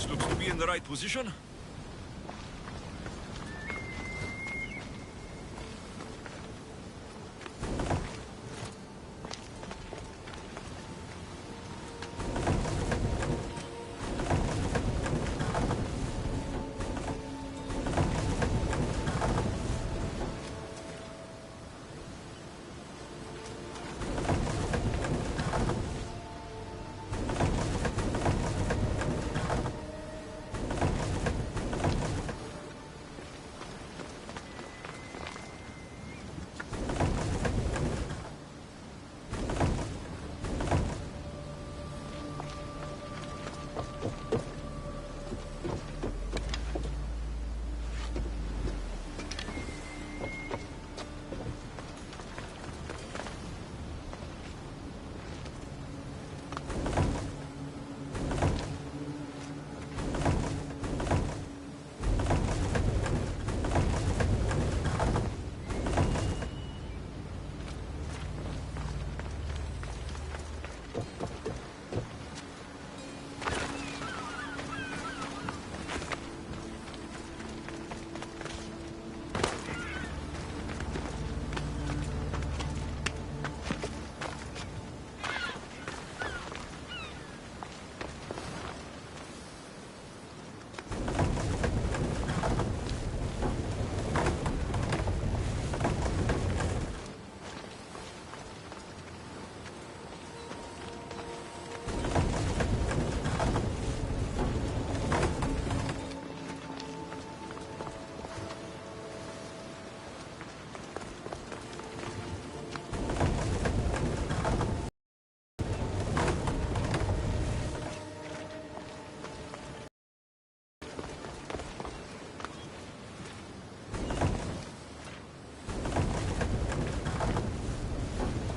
This looks to be in the right position.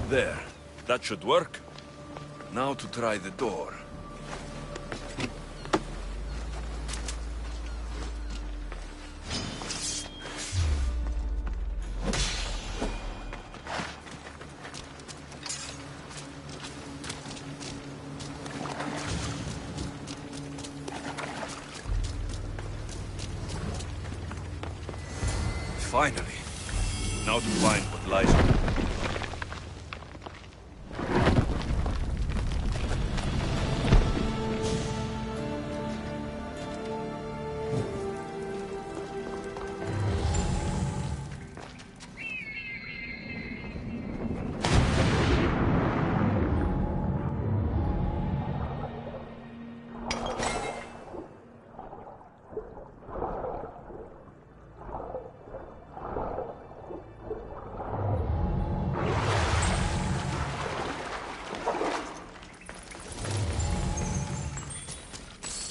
There. That should work. Now to try the door. Finally. Now to find what lies on.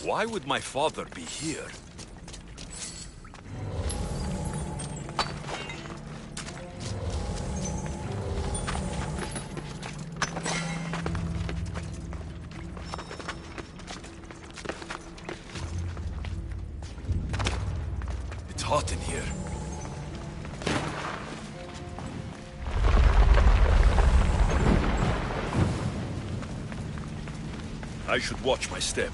Why would my father be here? It's hot in here. I should watch my step.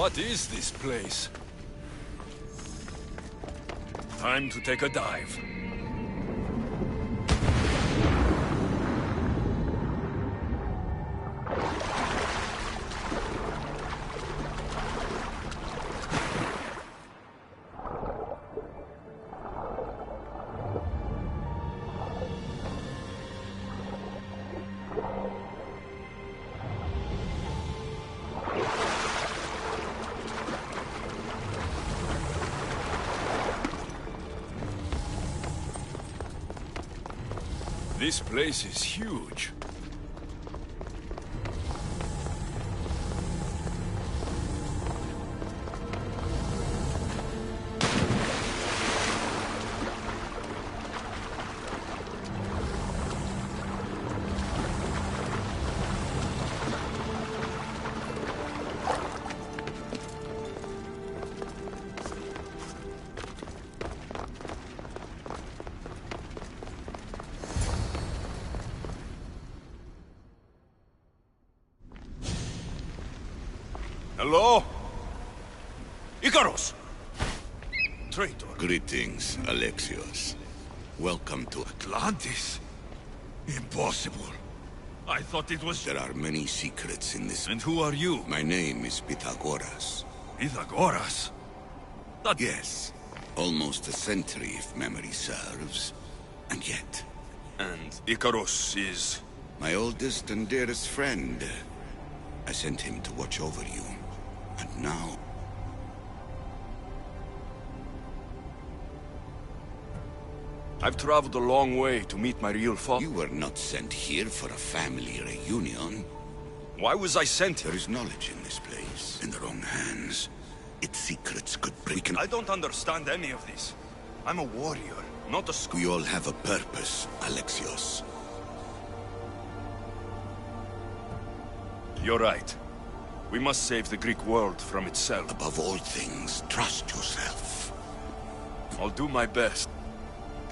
What is this place? Time to take a dive. This place is huge. Hello? Icarus! Traitor. Greetings, Alexios. Welcome to Atlantis? Impossible. I thought it was... There are many secrets in this... And who are you? My name is Pythagoras. Pythagoras? That... Yes. Almost a century, if memory serves. And yet... And Icarus is... My oldest and dearest friend. I sent him to watch over you. And now... I've traveled a long way to meet my real father. You were not sent here for a family reunion. Why was I sent here? There is knowledge in this place. In the wrong hands, its secrets could break and... I don't understand any of this. I'm a warrior, not a school. We all have a purpose, Alexios. You're right. We must save the Greek world from itself. Above all things, trust yourself. I'll do my best.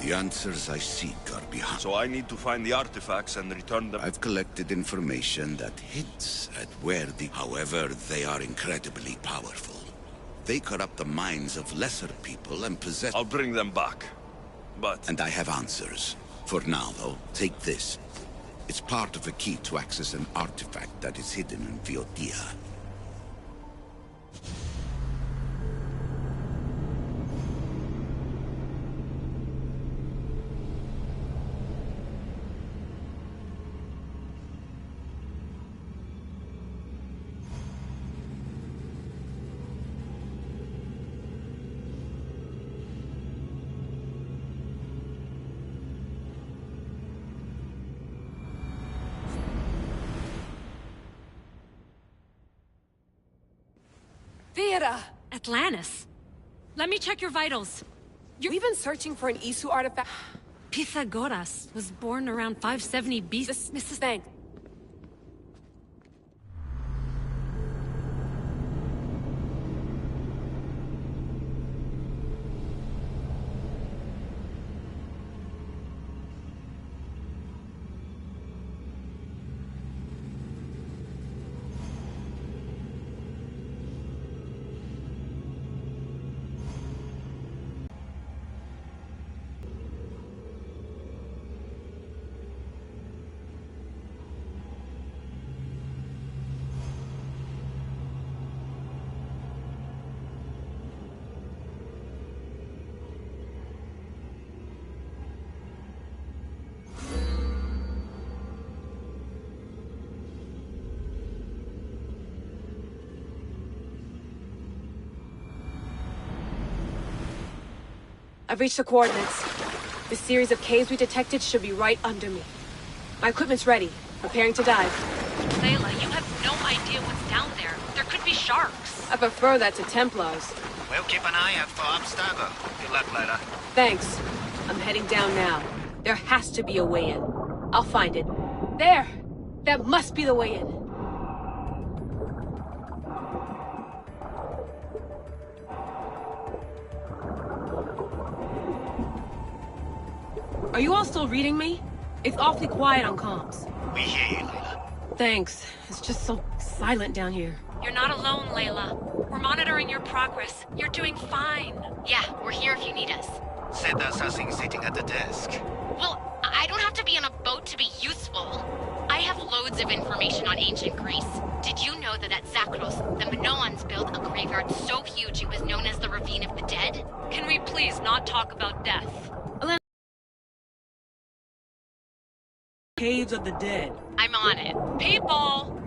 The answers I seek are behind. So I need to find the artifacts and return them. I've collected information that hints at where the... However, they are incredibly powerful. They corrupt the minds of lesser people and possess... I'll bring them back. But... And I have answers. For now, though, take this. It's part of a key to access an artifact that is hidden in Viotia. Atlantis. Let me check your vitals. We've been searching for an Isu artifact. Pythagoras was born around 570 BC. Mrs. Thanks. I've reached the coordinates. The series of caves we detected should be right under me. My equipment's ready, preparing to dive. Layla, you have no idea what's down there. There could be sharks. I prefer that to Templars. We'll keep an eye out for Abstergo. Good luck, Layla. Thanks. I'm heading down now. There has to be a way in. I'll find it. There! That must be the way in. Are you all still reading me? It's awfully quiet on comms. We hear you, Layla. Thanks. It's just so silent down here. You're not alone, Layla. We're monitoring your progress. You're doing fine. Yeah, we're here if you need us. Said the assassin sitting at the desk. Well, I don't have to be on a boat to be useful. I have loads of information on ancient Greece. Did you know that at Zakros, the Minoans built a graveyard so huge it was known as the Ravine of the Dead? Can we please not talk about death? Caves of the Dead. I'm on it. People!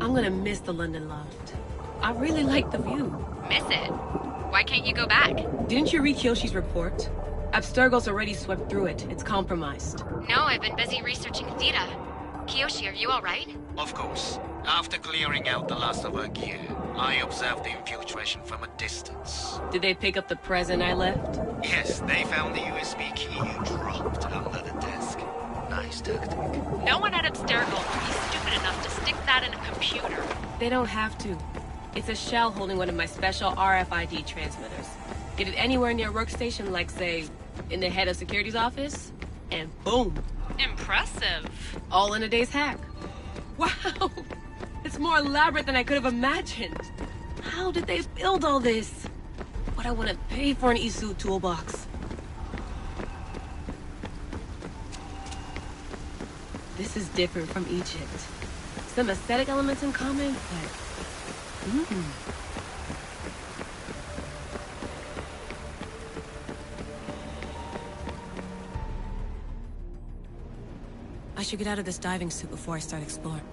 I'm gonna miss the London loft. I really like the view. Miss it? Why can't you go back? Didn't you read Kyoshi's report? Abstergo's already swept through it. It's compromised. No, I've been busy researching Theta. Kiyoshi, are you alright? Of course. After clearing out the last of her gear, I observed the infiltration from a distance. Did they pick up the present I left? Yes, they found the USB key you dropped under the desk. Nice tactic. No one at Abstergo would be stupid enough to stick that in a computer. They don't have to. It's a shell holding one of my special RFID transmitters. Get it anywhere near a workstation, like, say, in the head of security's office, and boom. Impressive. All in a day's hack. Wow! It's more elaborate than I could have imagined. How did they build all this? What I want to pay for an Isu toolbox. This is different from Egypt. Some aesthetic elements in common, but... I should get out of this diving suit before I start exploring.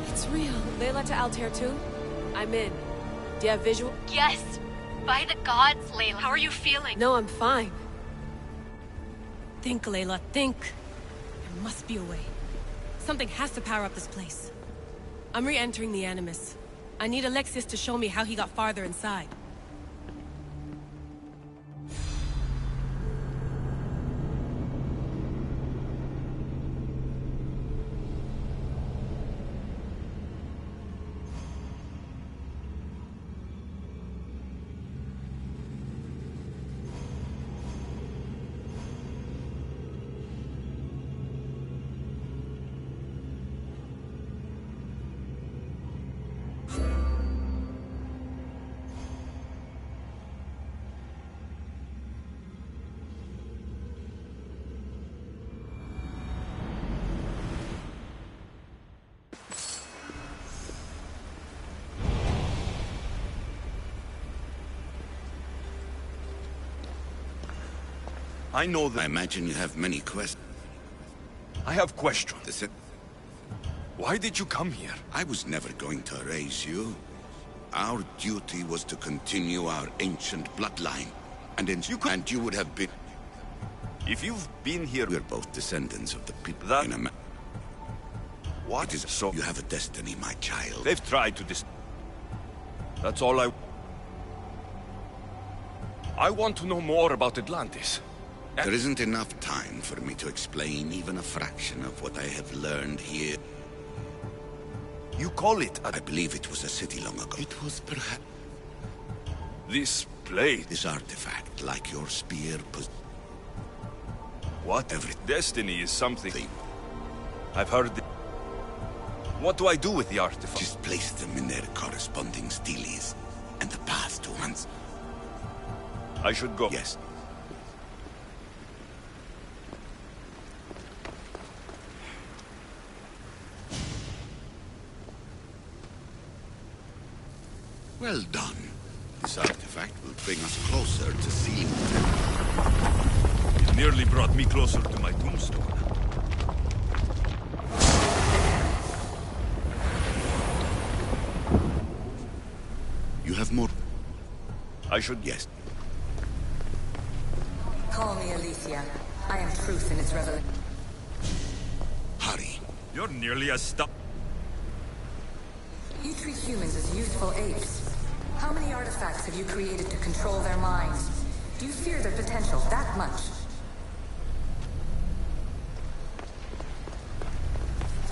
It's real. Layla to Altair too? I'm in. Do you have visual? Yes! By the gods, Layla. How are you feeling? No, I'm fine. Think, Layla, think. There must be a way. Something has to power up this place. I'm re-entering the Animus. I need Alexius to show me how he got farther inside. I know that... I imagine you have many questions. I have questions. Why did you come here? I was never going to erase you. Our duty was to continue our ancient bloodline. And you would have been... If you've been here... We're both descendants of the people That... in America. What is so... You have a destiny, my child. They've tried to That's all I want to know more about Atlantis. There isn't enough time for me to explain even a fraction of what I have learned here. You call it I believe it was a city long ago. It was perhaps... This blade... This artifact, like your spear, Whatever. Destiny is something... I've heard... What do I do with the artifact? Just place them in their corresponding steles. and the path to Hans. I should go. Yes. Well done. This artifact will bring us closer to seeing the temple. It nearly brought me closer to my tombstone. You have more? I should... Yes. Call me Alicia. I am truth in its revelation. Hurry. You're nearly as stuck. You treat humans as useful apes. How many artifacts have you created to control their minds? Do you fear their potential that much?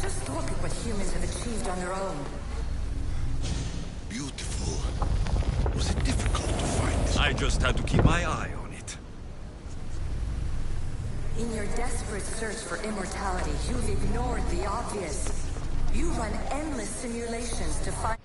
Just look at what humans have achieved on their own. Beautiful. Was it difficult to find this? I just had to keep my eye on it. In your desperate search for immortality, you've ignored the obvious. You run endless simulations to find...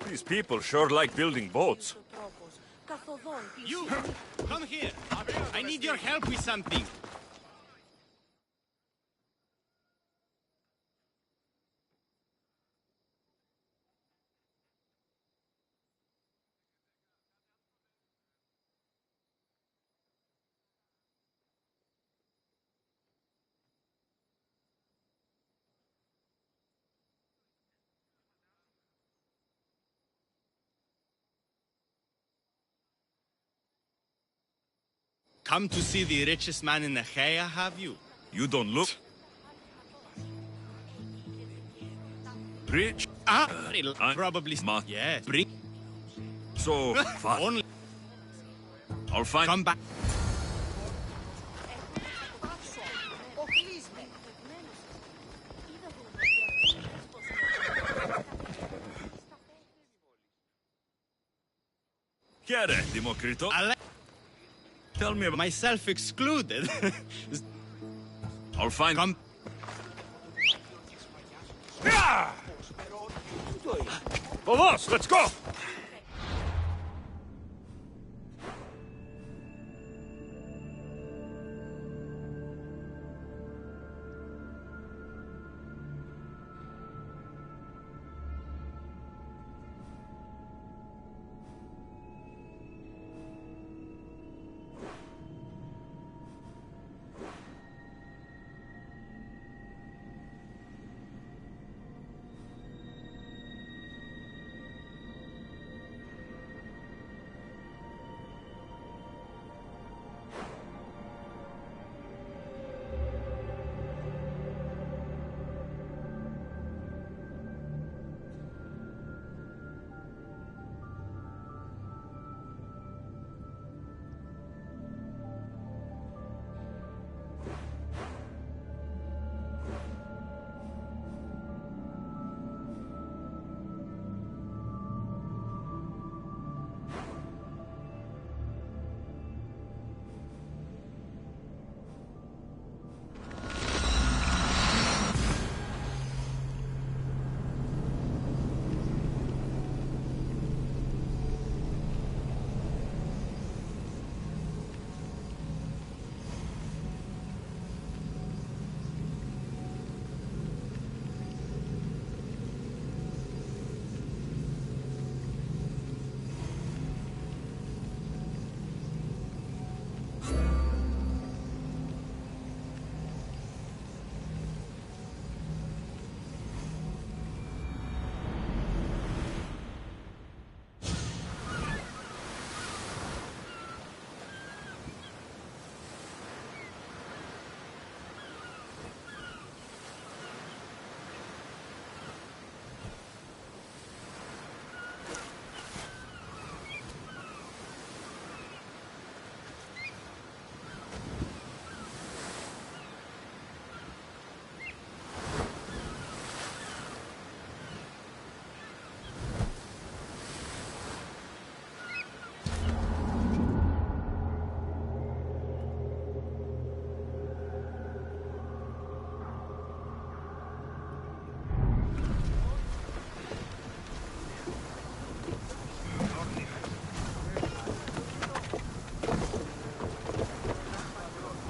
These people sure like building boats. You! Come here! I need your help with something! Come to see the richest man in Achaia, have you? You don't look... rich? It'll probably... Yes. Bring... So, fun. Only... I'll find... Come back. chiare, Democrito. Tell me about myself excluded. I'll find... Come. Vamos, let's go!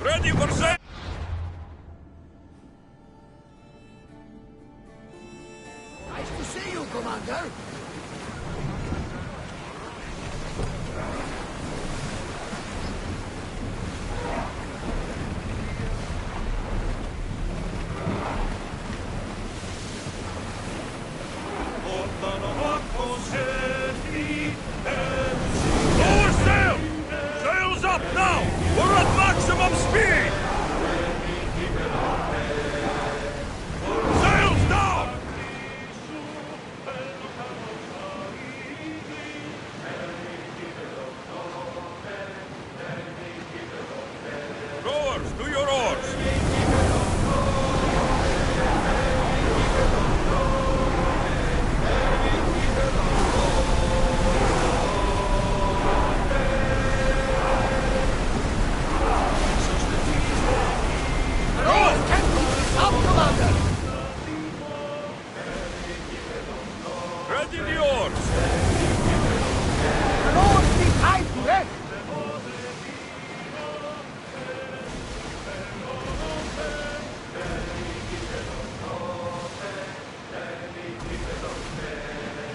Ready for sail! Nice to see you, Commander. Lower sail! Sails up now! We're at maximum speed! Sails down! Rowers, do your oars! Ready the oars!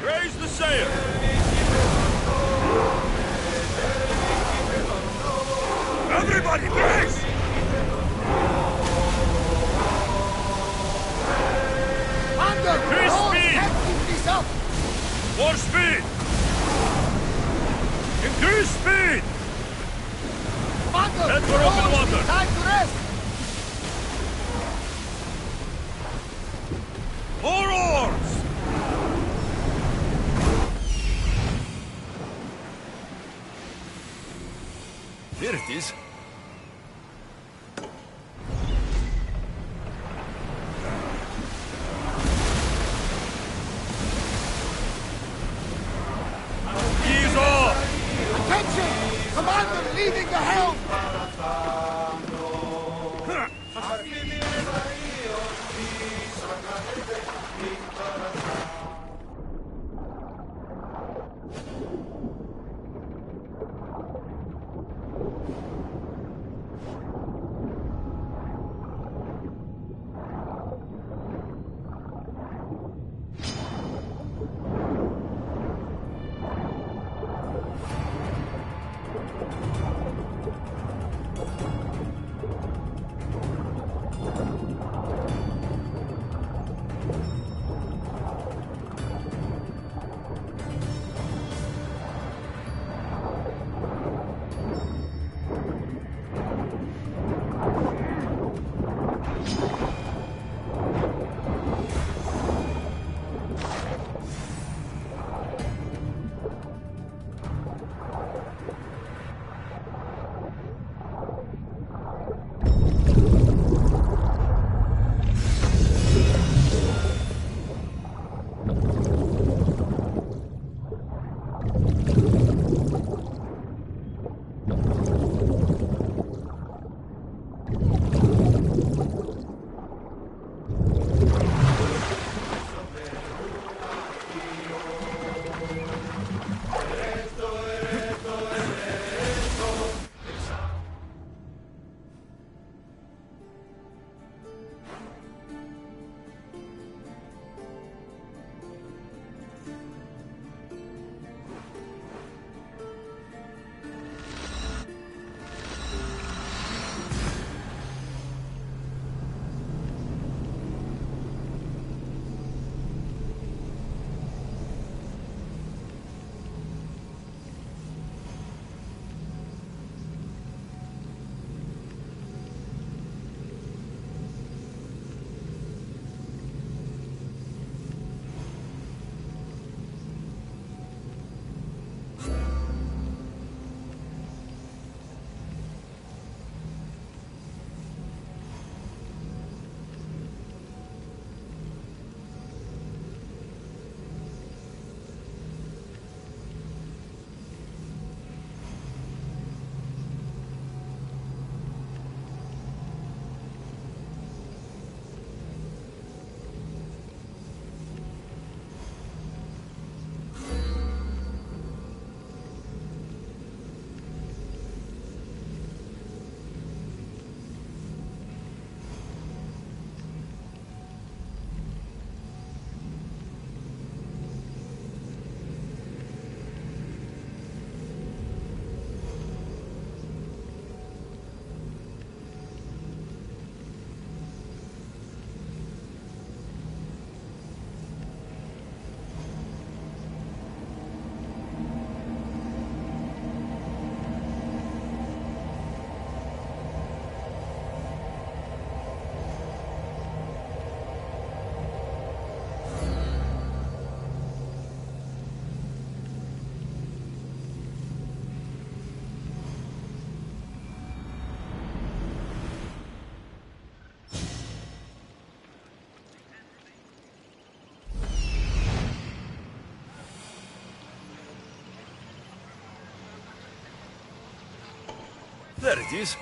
Raise the sail! Everybody brace! Increase speed! More speed! Increase speed! Head for open water! Time to rest! More oars! Here it is. Ease off! Commander leading the helm! There it is.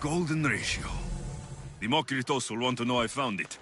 Golden ratio. The Mokritos will want to know I found it.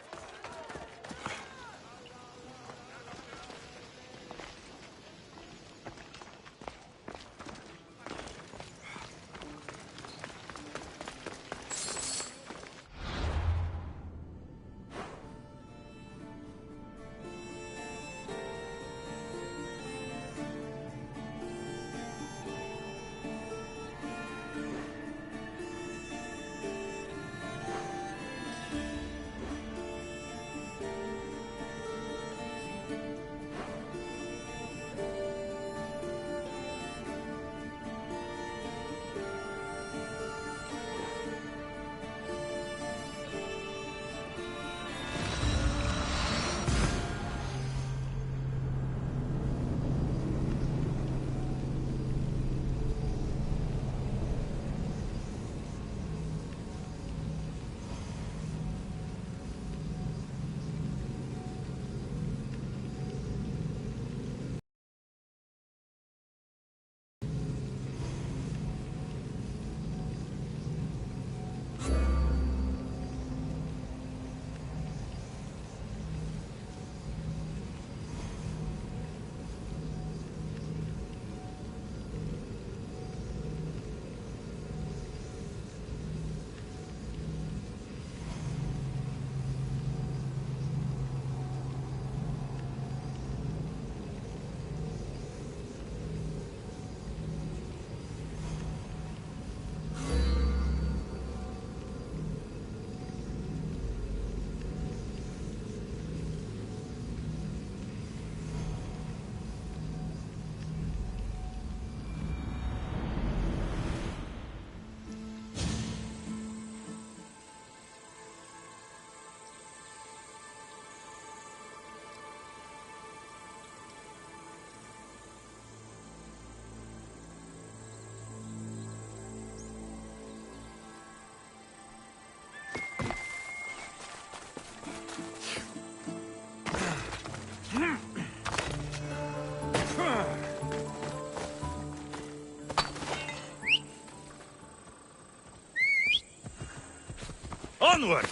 Onward!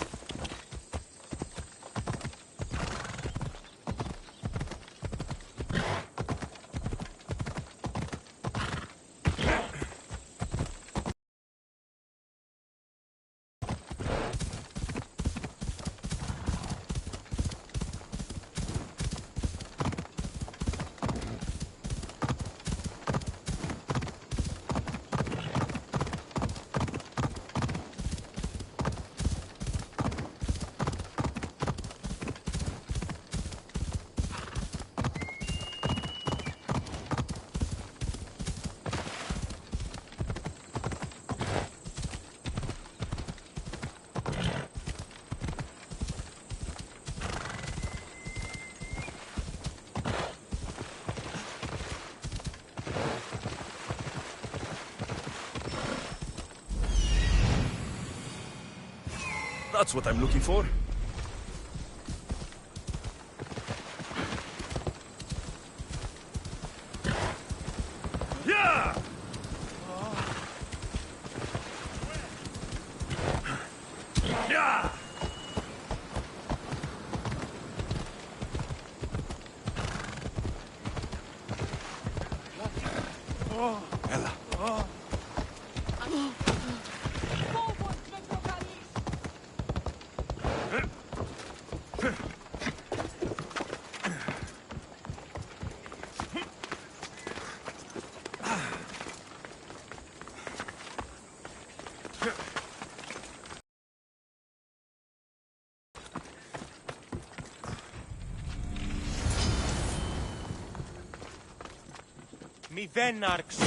That's what I'm looking for. Yeah! Yeah! Ella. Mi δεν άρχισω.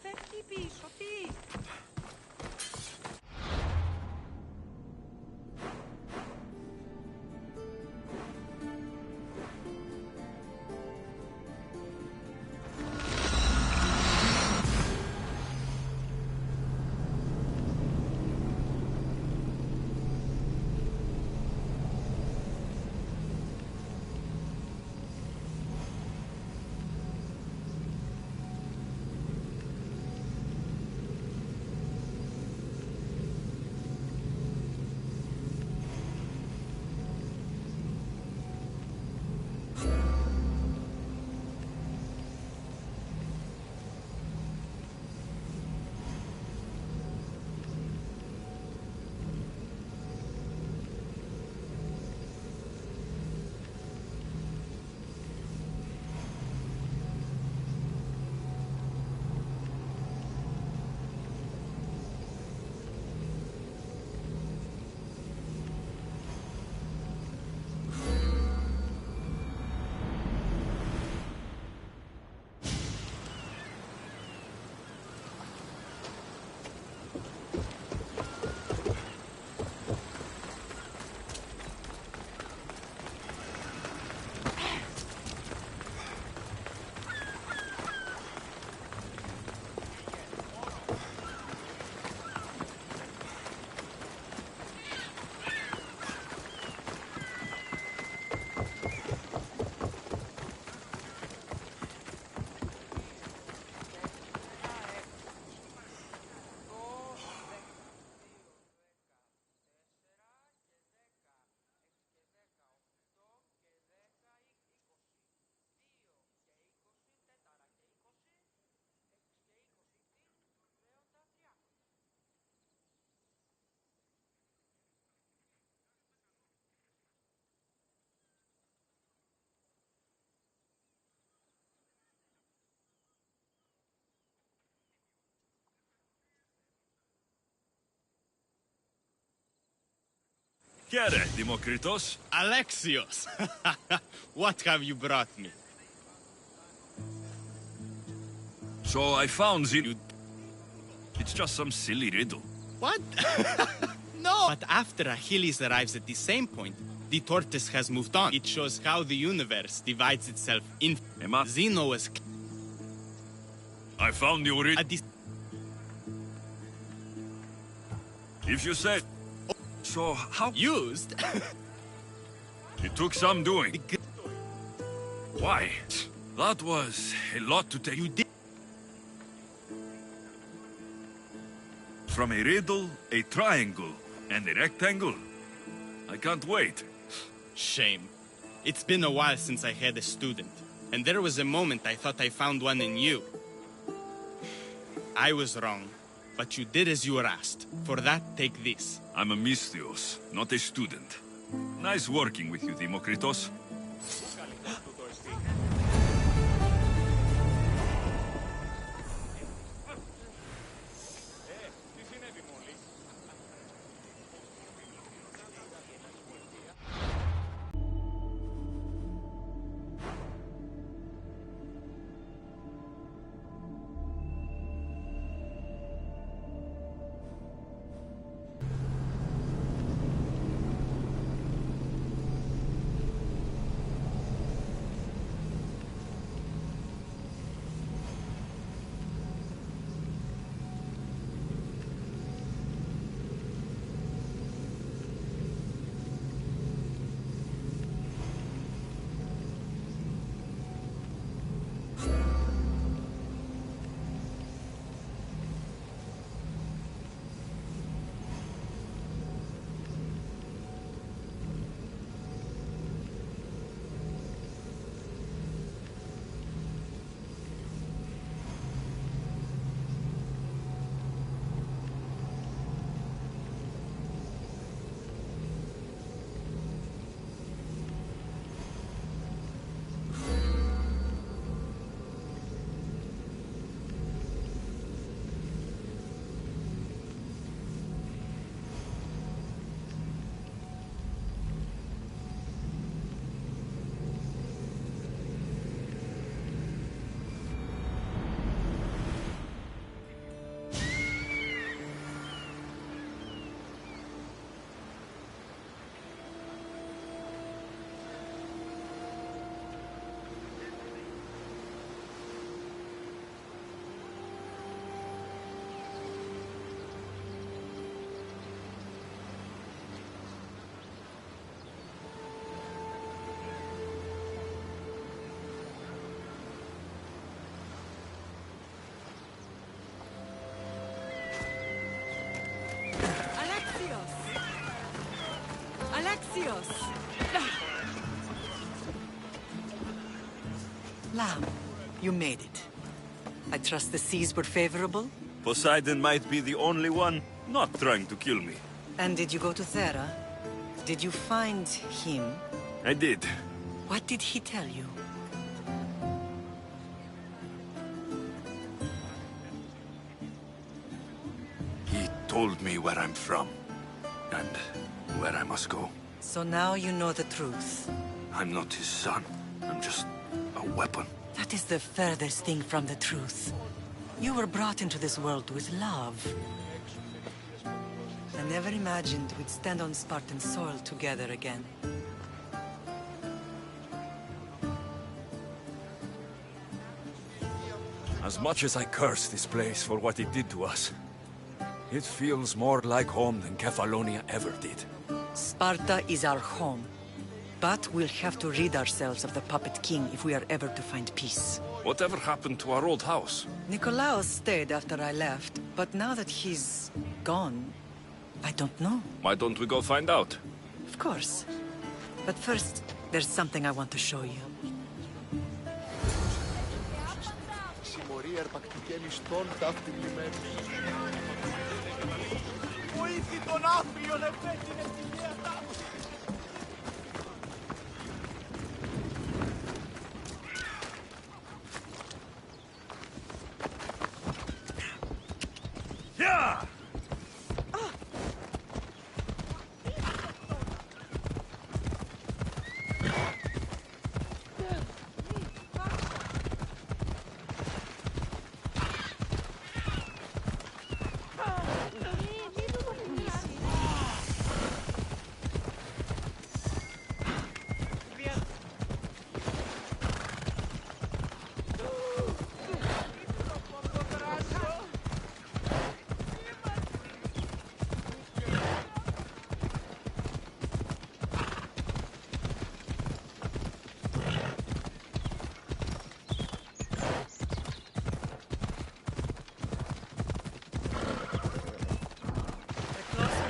Φεύγει πίσω, τι! Kere, Dimokritos. Alexios! What have you brought me? So I found the... It's just some silly riddle. What? No! But after Achilles arrives at the same point, the tortoise has moved on. It shows how the universe divides itself in... Emma? Zeno was... I found the original. If you say... So how... Used? It took some doing. Why? That was a lot to take. You did... from a riddle, a triangle, and a rectangle. I can't wait. Shame. It's been a while since I had a student, and there was a moment I thought I found one in you. I was wrong, but you did as you were asked. For that, take this. I'm a Mystios, not a student. Nice working with you, Demokritos. Lamb, you made it. I trust the seas were favorable? Poseidon might be the only one not trying to kill me. And did you go to Thera? Did you find him? I did. What did he tell you? He told me where I'm from, and where I must go. So now you know the truth. I'm not his son. I'm just a weapon. That is the furthest thing from the truth. You were brought into this world with love. I never imagined we'd stand on Spartan soil together again. As much as I curse this place for what it did to us, it feels more like home than Kefalonia ever did. Sparta is our home. But we'll have to rid ourselves of the Puppet King if we are ever to find peace. Whatever happened to our old house? Nikolaos stayed after I left, but now that he's gone, I don't know. Why don't we go find out? Of course. But first, there's something I want to show you. Yeah!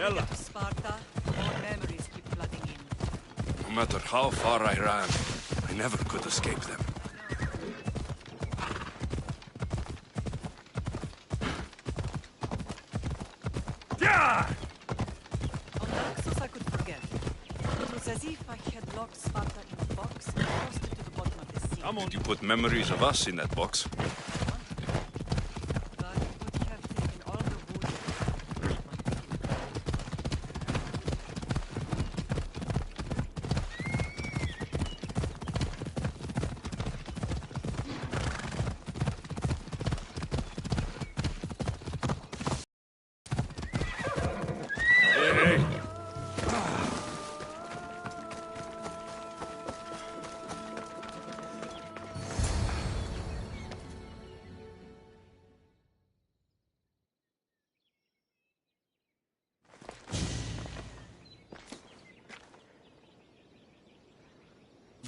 Ella. To Sparta, more memories keep flooding in. No matter how far I ran, I never could escape them. Yeah! On Naxos I could forget. It was as if I had locked Sparta in a box and tossed it to the bottom of the sea. Come on, you put memories of us in that box. But it would have taken all the wood. Hey!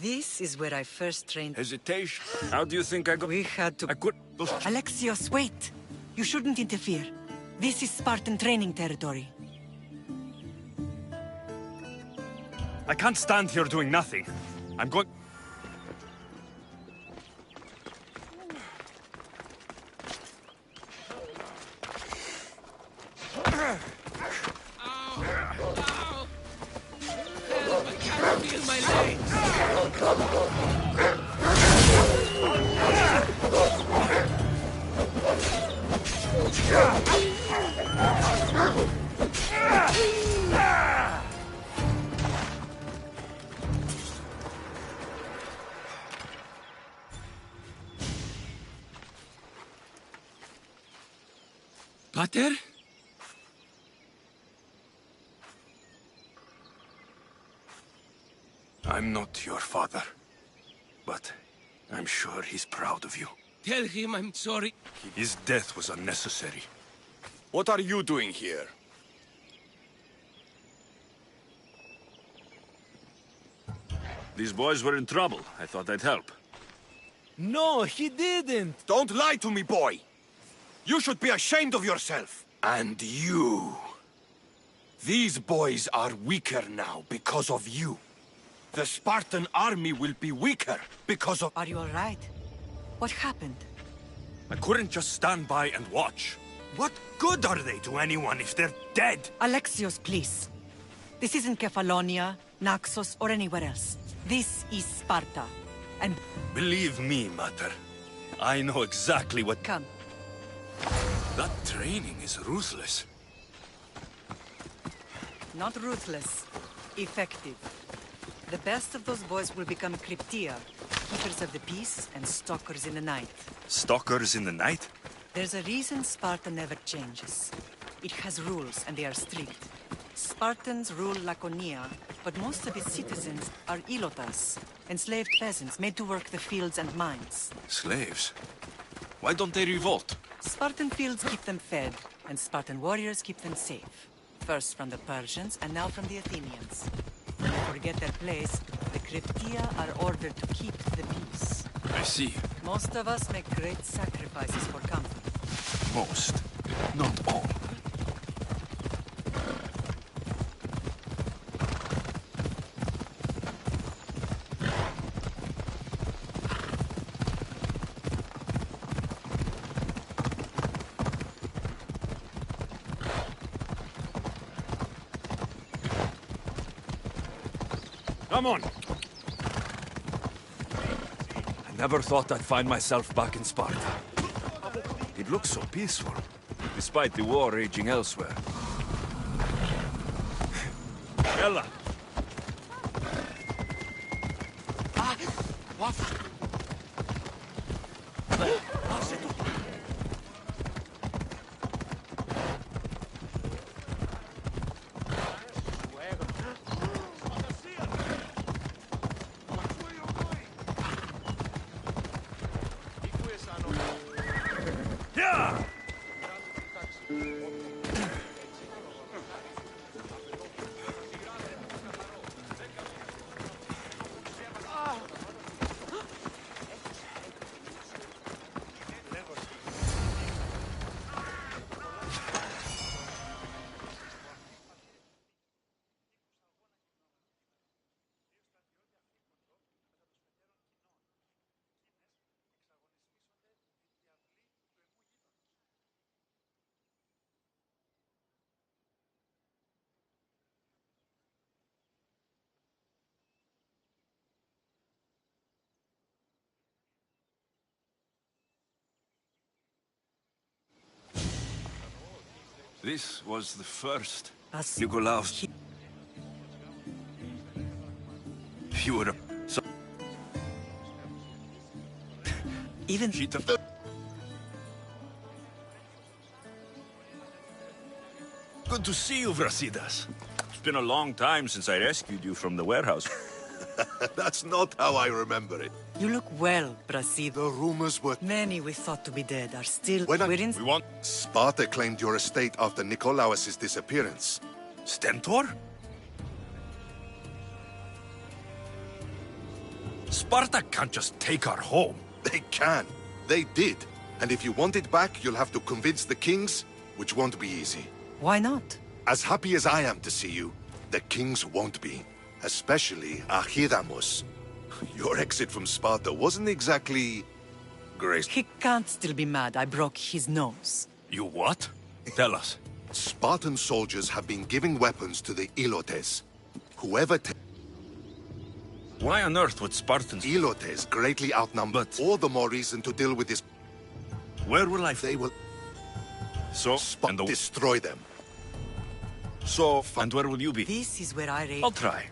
This is where I first trained. Hesitation? How do you think I got... We had to... I could... Alexios, wait! You shouldn't interfere. This is Spartan training territory. I can't stand here doing nothing. I'm going... Pater? I'm not your father, but I'm sure he's proud of you. Tell him I'm sorry. His death was unnecessary. What are you doing here? These boys were in trouble. I thought I'd help. No, he didn't. Don't lie to me, boy. You should be ashamed of yourself. And you. These boys are weaker now because of you. The Spartan army will be weaker because of... Are you all right? What happened? I couldn't just stand by and watch. What good are they to anyone if they're dead? Alexios, please. This isn't Kefalonia, Naxos, or anywhere else. This is Sparta. And... Believe me, Mater. I know exactly what... Come. That training is ruthless. Not ruthless. Effective. The best of those boys will become Cryptia, keepers of the peace and stalkers in the night. Stalkers in the night? There's a reason Sparta never changes. It has rules, and they are strict. Spartans rule Laconia, but most of its citizens are ilotas, enslaved peasants made to work the fields and mines. Slaves? Why don't they revolt? Spartan fields keep them fed, and Spartan warriors keep them safe. First from the Persians, and now from the Athenians. When they forget their place, the Cryptia are ordered to keep the peace. I see. Most of us make great sacrifices for comfort. Most, not all. Come on! I never thought I'd find myself back in Sparta. It looks so peaceful, despite the war raging elsewhere. Ella! This was the first. As Nikolaus. You were a... So even she took... Good to see you, Brasidas. It's been a long time since I rescued you from the warehouse. That's not how I remember it. you look well, Brasido. The rumors were... Many we thought to be dead are still... When I- we're in... We want... Sparta claimed your estate after Nikolaus' disappearance. Stentor? Sparta can't just take our home. They can. They did. And if you want it back, you'll have to convince the kings, which won't be easy. Why not? As happy as I am to see you, the kings won't be. Especially Archidamos. Your exit from Sparta wasn't exactly... graceful. He can't still be mad I broke his nose. You what? Tell us. Spartan soldiers have been giving weapons to the Ilotes. Whoever Why on earth would Spartans... Ilotes greatly outnumbered. But- All the more reason to deal with this. Where will I... They will So... And, the... destroy them. so... And where will you be? This is where I rate... I'll try.